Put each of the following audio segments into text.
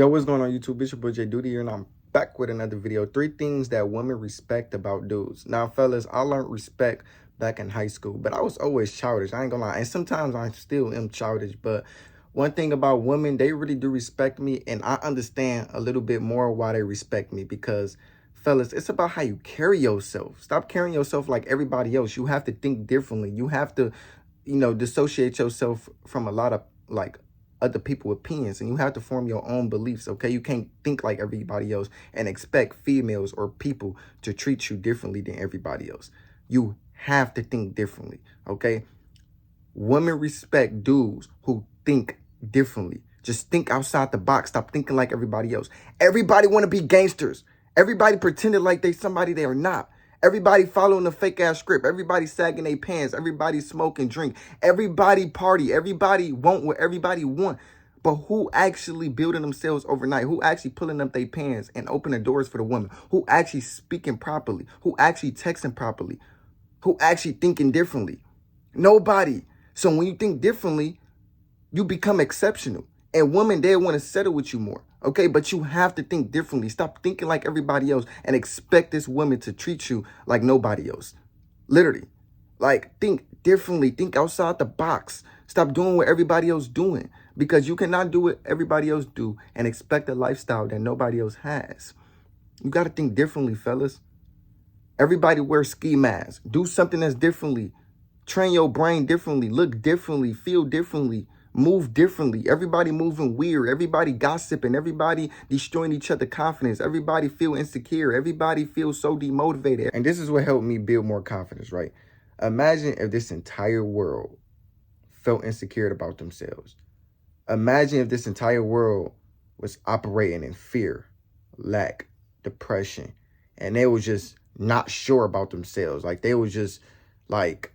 Yo, what's going on YouTube? It's your boy Jayyduty here, and I'm back with another video. 3 things that women respect about dudes. Now, fellas, I learned respect back in high school, but I was always childish. I ain't gonna lie. And sometimes I still am childish, but one thing about women, they really do respect me, and I understand a little bit more why they respect me because, fellas, it's about how you carry yourself. Stop carrying yourself like everybody else. You have to think differently. You have to, dissociate yourself from a lot of, other people's opinions, and you have to form your own beliefs. Okay, you can't think like everybody else and expect females or people to treat you differently than everybody else. You have to think differently. Okay, women respect dudes who think differently. Just think outside the box. Stop thinking like everybody else. Everybody want to be gangsters. Everybody pretended like they somebody they are not. Everybody following the fake ass script. Everybody sagging their pants. Everybody smoke and drink. Everybody party. Everybody want what everybody want. But who actually building themselves overnight? Who actually pulling up their pants and opening doors for the woman? Who actually speaking properly? Who actually texting properly? Who actually thinking differently? Nobody. So when you think differently, you become exceptional. And women, they want to settle with you more. Okay, but you have to think differently. Stop thinking like everybody else and expect this woman to treat you like nobody else. Literally. Like, think differently. Think outside the box. Stop doing what everybody else doing. Because you cannot do what everybody else do and expect a lifestyle that nobody else has. You got to think differently, fellas. Everybody wear ski masks. Do something that's differently. Train your brain differently. Look differently. Feel differently. Move differently. Everybody moving weird. Everybody gossiping. Everybody destroying each other's confidence. Everybody feel insecure. Everybody feels so demotivated. And this is what helped me build more confidence, right? Imagine if this entire world felt insecure about themselves. Imagine if this entire world was operating in fear, lack, depression, and they were just not sure about themselves. Like they were just like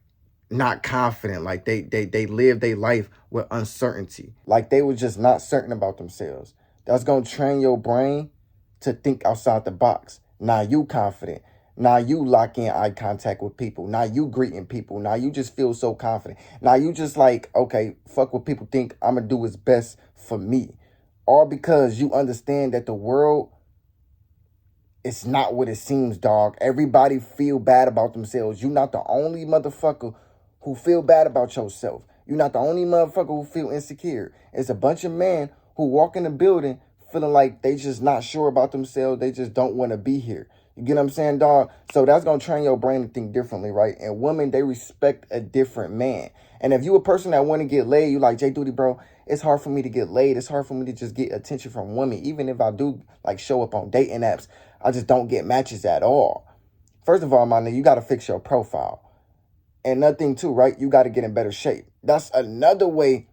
not confident. Like they lived their life with uncertainty. Like they were just not certain about themselves. That's gonna train your brain to think outside the box. Now you confident. Now you lock in eye contact with people. Now you greeting people. Now you just feel so confident. Now you just like, okay, fuck what people think. I'm gonna do what's best for me. All because you understand that the world, it's not what it seems, dog. Everybody feel bad about themselves. You're not the only motherfucker who feel bad about yourself. You're not the only motherfucker who feel insecure. It's a bunch of men who walk in the building feeling like they just not sure about themselves. They just don't want to be here. You get what I'm saying, dog? So that's going to train your brain to think differently, right? And women, they respect a different man. And if you a person that want to get laid, you like, Jayyduty, bro, it's hard for me to get laid. It's hard for me to just get attention from women. Even if I do like show up on dating apps, I just don't get matches at all. First of all, my nigga, you got to fix your profile. And another thing too, right? You got to get in better shape. That's another way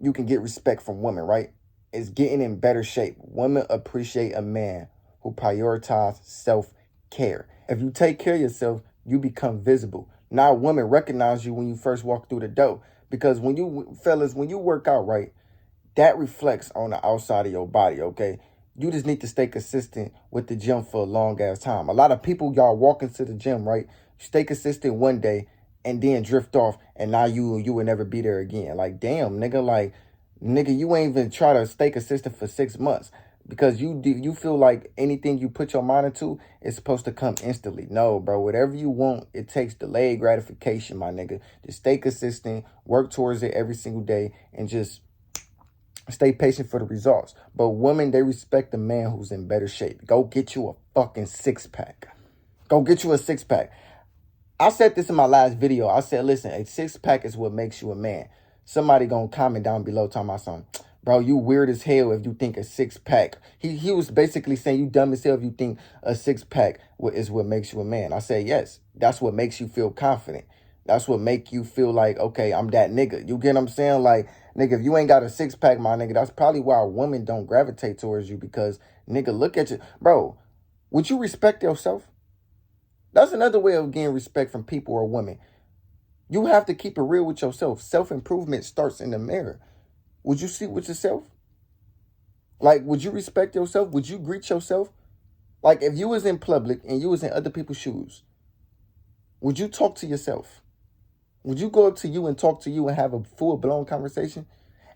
you can get respect from women, right? Is getting in better shape. Women appreciate a man who prioritizes self-care. If you take care of yourself, you become visible. Now women recognize you when you first walk through the door. Because when you, fellas, when you work out, right, that reflects on the outside of your body, okay? You just need to stay consistent with the gym for a long ass time. A lot of people, y'all walk into the gym, right? Stay consistent one day and then drift off, and now you will never be there again. Like, damn, nigga, like, nigga, you ain't even try to stay consistent for 6 months because you feel like anything you put your mind into is supposed to come instantly. No, bro, whatever you want, it takes delayed gratification, my nigga. Just stay consistent, work towards it every single day, and just stay patient for the results. But women, they respect the man who's in better shape. Go get you a fucking 6-pack. Go get you a 6-pack. I said this in my last video. I said, listen, a 6-pack is what makes you a man. Somebody gonna comment down below talking about something. Bro, you weird as hell if you think a 6-pack. He was basically saying you dumb as hell if you think a 6-pack is what makes you a man. I say, yes, that's what makes you feel confident. That's what make you feel like, okay, I'm that nigga. You get what I'm saying? Like, nigga, if you ain't got a 6-pack, my nigga, that's probably why women don't gravitate towards you because, nigga, look at you. Bro, would you respect yourself? That's another way of getting respect from people or women. You have to keep it real with yourself. Self-improvement starts in the mirror. Would you sit with yourself? Like, would you respect yourself? Would you greet yourself? Like, if you was in public and you was in other people's shoes, would you talk to yourself? Would you go up to you and talk to you and have a full-blown conversation?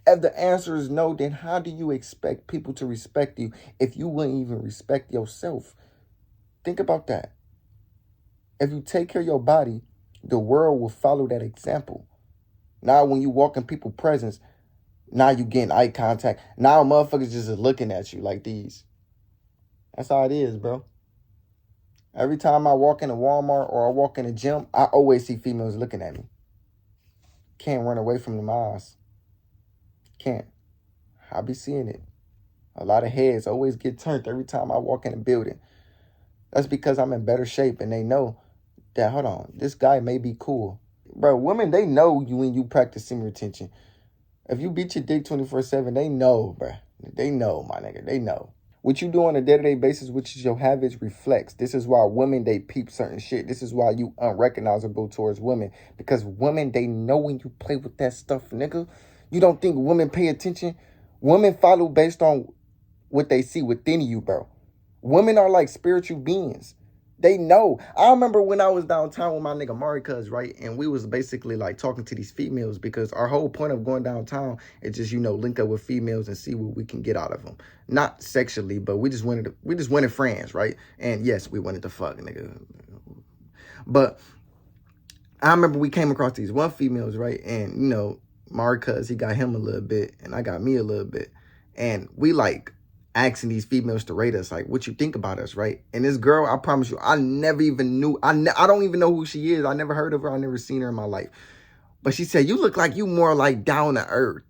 If the answer is no, then how do you expect people to respect you if you wouldn't even respect yourself? Think about that. If you take care of your body, the world will follow that example. Now, when you walk in people's presence, now you getting eye contact. Now motherfuckers just looking at you like these. That's how it is, bro. Every time I walk in a Walmart or I walk in a gym, I always see females looking at me. Can't run away from them eyes. Can't. I be seeing it. A lot of heads always get turned every time I walk in a building. That's because I'm in better shape and they know that, hold on, this guy may be cool. Bro, women, they know you when you practice semen retention. If you beat your dick 24/7, they know, bro. They know, my nigga. They know. What you do on a day-to-day basis, which is your habits, reflects. This is why women, they peep certain shit. This is why you unrecognizable towards women. Because women, they know when you play with that stuff, nigga. You don't think women pay attention? Women follow based on what they see within you, bro. Women are like spiritual beings. They know. I remember when I was downtown with my nigga Mari Cuz, right? And we was basically like talking to these females because our whole point of going downtown is just, link up with females and see what we can get out of them. Not sexually, but we just wanted friends, right? And yes, we wanted to fuck, nigga. But I remember we came across these one females, right? And, Mari Cuz, he got him a little bit and I got me a little bit. And we like asking these females to rate us, like, what you think about us, right? And this girl, I promise you, I never even knew, I don't even know who she is. I never heard of her. I never seen her in my life. But she said, you look like you more like down to earth.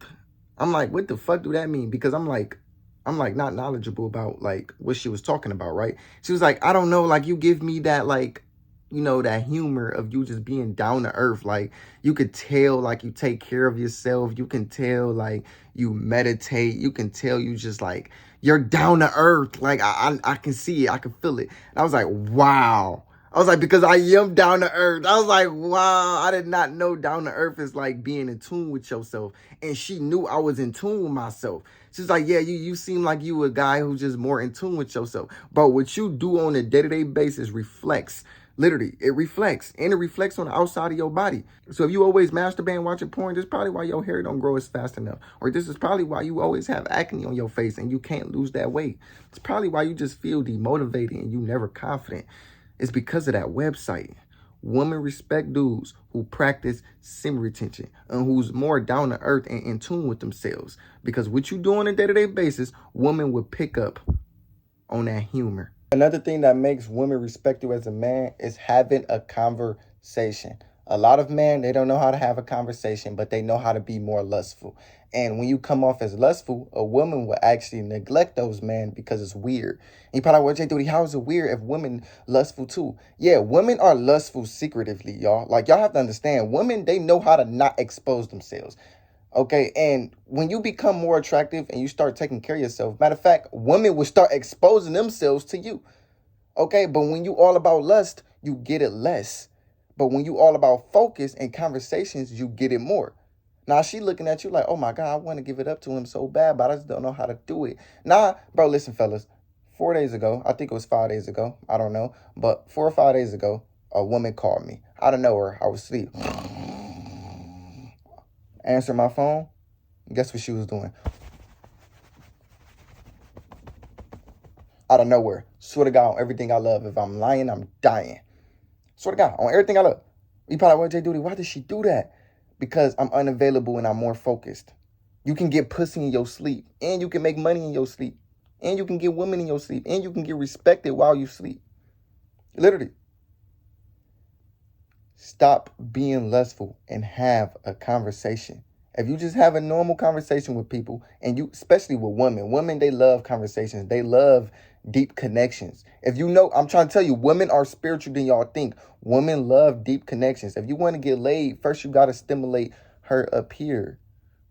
I'm like, what the fuck do that mean? Because I'm like not knowledgeable about like what she was talking about, right? She was like, I don't know, like you give me that like, that humor of you just being down to earth. Like you could tell like you take care of yourself. You can tell like you meditate. You can tell you just like, you're down to earth. Like I can see it. I can feel it. And I was like, wow. I was like, because I am down to earth. I was like, wow, I did not know down to earth is like being in tune with yourself. And she knew I was in tune with myself. She's like, yeah, you seem like you a guy who's just more in tune with yourself. But what you do on a day-to-day basis reflects. Literally, it reflects. And it reflects on the outside of your body. So if you always masturbating, watching porn, this is probably why your hair don't grow as fast enough. Or this is probably why you always have acne on your face and you can't lose that weight. It's probably why you just feel demotivated and you never confident. It's because of that website. Women respect dudes who practice semen retention and who's more down to earth and in tune with themselves. Because what you do on a day-to-day basis, women will pick up on that humor. Another thing that makes women respect you as a man is having a conversation. A lot of men, they don't know how to have a conversation, but they know how to be more lustful. And when you come off as lustful, a woman will actually neglect those men because it's weird. And you probably like, well, Jayyduty, how is it weird if women lustful too? Yeah, women are lustful secretively, y'all. Like, y'all have to understand, women, they know how to not expose themselves. Okay, and when you become more attractive and you start taking care of yourself, matter of fact, women will start exposing themselves to you. Okay, but when you all about lust, you get it less. But when you all about focus and conversations, you get it more. Now she looking at you like, oh my God, I want to give it up to him so bad, but I just don't know how to do it. Nah, bro, listen, fellas. 4 days ago, I think it was 5 days ago, I don't know, but 4 or 5 days ago, a woman called me. Out of nowhere, I was asleep. Answered my phone. Guess what she was doing? Out of nowhere. Swear to God, on everything I love. If I'm lying, I'm dying. Swear to God, on everything I love. You probably like, Jayyduty, why did she do that? Because I'm unavailable and I'm more focused. You can get pussy in your sleep. And you can make money in your sleep. And you can get women in your sleep. And you can get respected while you sleep. Literally. Stop being lustful and have a conversation. If you just have a normal conversation with people, and you, especially with women, they love conversations. They love deep connections. If you know, I'm trying to tell you, women are spiritual than y'all think. Women love deep connections. If you want to get laid, first you got to stimulate her up here.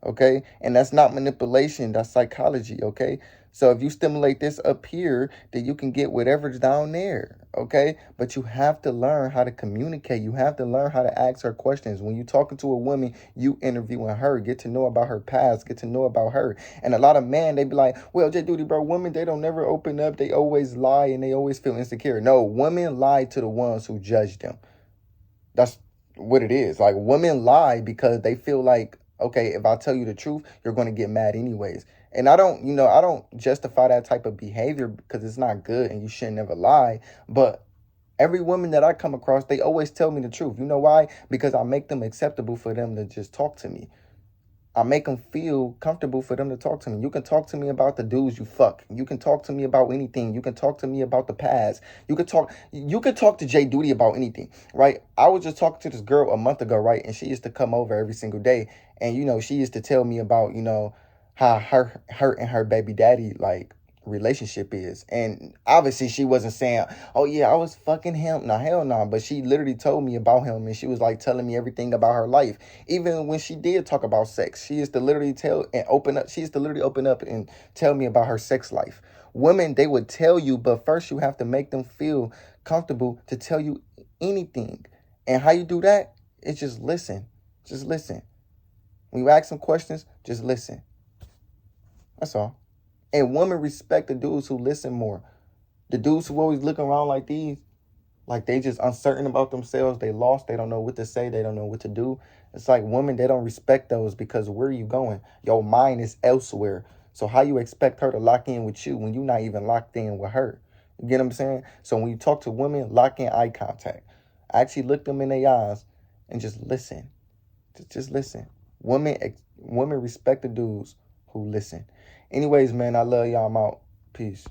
Okay? And that's not manipulation. That's psychology. Okay? So if you stimulate this up here, then you can get whatever's down there. Okay? But you have to learn how to communicate. You have to learn how to ask her questions. When you're talking to a woman, you interviewing her. Get to know about her past. Get to know about her. And a lot of men, they be like, well, Jayyduty, bro, women, they don't never open up. They always lie and they always feel insecure. No, women lie to the ones who judge them. That's what it is. Like, women lie because they feel like, Okay, if I tell you the truth, you're going to get mad anyways. And I don't, I don't justify that type of behavior because it's not good and you shouldn't never lie. But every woman that I come across, they always tell me the truth. You know why? Because I make them acceptable for them to just talk to me. I make them feel comfortable for them to talk to me. You can talk to me about the dudes you fuck. You can talk to me about anything. You can talk to me about the past. You can talk to Jayyduty about anything, right? I was just talking to this girl a month ago, right? And she used to come over every single day. And, she used to tell me about, how her and her baby daddy, like, relationship is. And obviously she wasn't saying, oh yeah, I was fucking him. No, hell no. But she literally told me about him, and she was like telling me everything about her life. Even when she did talk about sex, she used to literally open up and tell me about her sex life. Women, they would tell you, but first you have to make them feel comfortable to tell you anything. And how you do that is just listen. Just listen. When you ask them questions, just listen. That's all. And women respect the dudes who listen more. The dudes who always look around like these, like they just uncertain about themselves. They lost. They don't know what to say. They don't know what to do. It's like women, they don't respect those because where are you going? Your mind is elsewhere. So how you expect her to lock in with you when you're not even locked in with her? You get what I'm saying? So when you talk to women, lock in eye contact. Actually look them in their eyes and just listen. Just listen. Women respect the dudes who listen. Anyways, man, I love y'all. I'm out. Peace.